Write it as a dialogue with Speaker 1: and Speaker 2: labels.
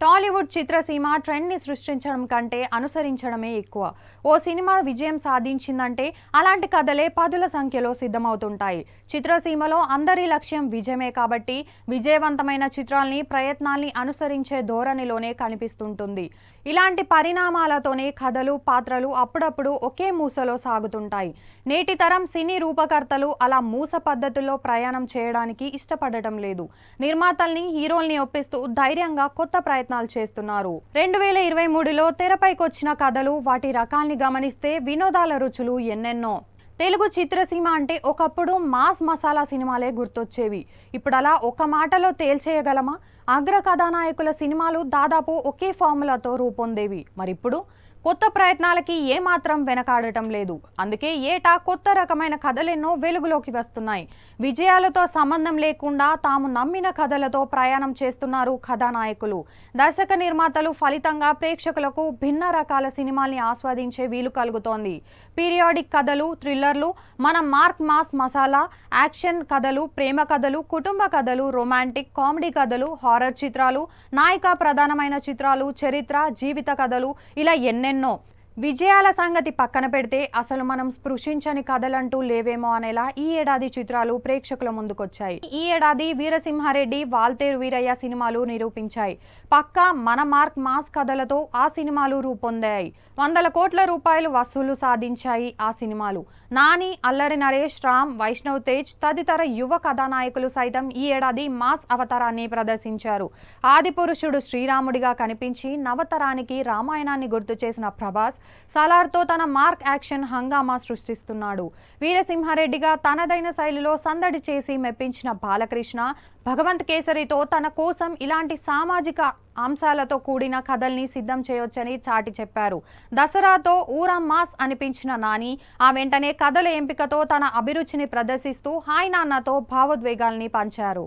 Speaker 1: టాలీవుడ్ చిత్రసీమ ట్రెండ్ని సృష్టించడం కంటే అనుసరించడమే ఎక్కువ. ఓ సినిమా విజయం సాధించిందంటే అలాంటి కథలే పదుల సంఖ్యలో సిద్ధమవుతుంటాయి. చిత్రసీమలో అందరి లక్ష్యం విజయమే కాబట్టి విజయవంతమైన చిత్రాల్ని ప్రయత్నాల్ని అనుసరించే ధోరణిలోనే కనిపిస్తుంటుంది. ఇలాంటి పరిణామాలతోనే కథలు, పాత్రలు అప్పుడప్పుడు ఒకే మూసలో సాగుతుంటాయి. నేటి తరం సినీ రూపకర్తలు అలా మూస పద్ధతుల్లో ప్రయాణం చేయడానికి ఇష్టపడటం లేదు. నిర్మాతల్ని, హీరోల్ని ఒప్పిస్తూ ధైర్యంగా కొత్త ప్రయత్నాలు చేస్తున్నారు. 2023లో తెరపైకొచ్చిన కథలు, వాటి రకాల్ని గమనిస్తే వినోదాల రుచులు ఎన్నెన్నో. తెలుగు చిత్రసీమ అంటే ఒకప్పుడు మాస్ మసాలా సినిమాలే గుర్తొచ్చేవి. ఇప్పుడలా ఒక మాటలో తేల్చేయగలమా? అగ్ర కథానాయకుల సినిమాలు దాదాపు ఒకే ఫార్ములాతో రూపొందేవి. మరిప్పుడు కొత్త ప్రయత్నాలకి ఏమాత్రం వెనకాడటం లేదు. అందుకే ఏటా కొత్త రకమైన కథలెన్నో వెలుగులోకి వస్తున్నాయి. విజయాలతో సంబంధం లేకుండా తాము నమ్మిన కథలతో ప్రయాణం చేస్తున్నారు కథానాయకులు, దర్శక నిర్మాతలు. ఫలితంగా ప్రేక్షకులకు భిన్న రకాల సినిమాల్ని ఆస్వాదించే వీలు కలుగుతోంది. పీరియాడిక్ కథలు, థ్రిల్లర్లు, మన మార్క్ మాస్ మసాలా, యాక్షన్ కథలు, ప్రేమ కథలు, కుటుంబ కథలు, రొమాంటిక్, కామెడీ కథలు, హారర్ చిత్రాలు, నాయిక ప్రధానమైన చిత్రాలు, చరిత్ర, జీవిత కథలు, ఇలా ఎన్నెన్నో. విజయాల సంగతి పక్కన పెడితే అసలు మనం స్పృశించని కథలంటూ లేవేమో అనేలా ఈ ఏడాది చిత్రాలు ప్రేక్షకుల ముందుకొచ్చాయి. ఈ ఏడాది వీరసింహారెడ్డి, వాల్తేరు వీరయ్య సినిమాలు నిరూపించాయి. పక్కా మన మార్క్ మాస్ కథలతో ఆ సినిమాలు రూపొందాయి. వందల కోట్ల రూపాయలు వసూలు సాధించాయి ఆ సినిమాలు. నాని, అల్లరి నరేష్, రామ్, వైష్ణవ్ తేజ్ తదితర యువ కథానాయకులు సైతం ఈ ఏడాది మాస్ అవతారాన్ని ప్రదర్శించారు. ఆదిపురుషుడు శ్రీరాముడిగా కనిపించి నవతరానికి రామాయణాన్ని గుర్తు చేసిన ప్రభాస్ సాలార్తో తన మార్క్ యాక్షన్ హంగామా సృష్టిస్తున్నాడు. వీరసింహారెడ్డిగా తనదైన శైలిలో సందడి చేసి మెప్పించిన బాలకృష్ణ భగవంత్ కేసరితో తన కోసం ఇలాంటి సామాజిక అంశాలతో కూడిన కథల్ని సిద్ధం చేయొచ్చని చాటి చెప్పారు. దసరాతో ఊరా మాస్ అనిపించిన నాని ఆ వెంటనే కథల ఎంపికతో తన అభిరుచిని ప్రదర్శిస్తూ హాయ్ నాన్నతో భావోద్వేగాల్ని పంచారు.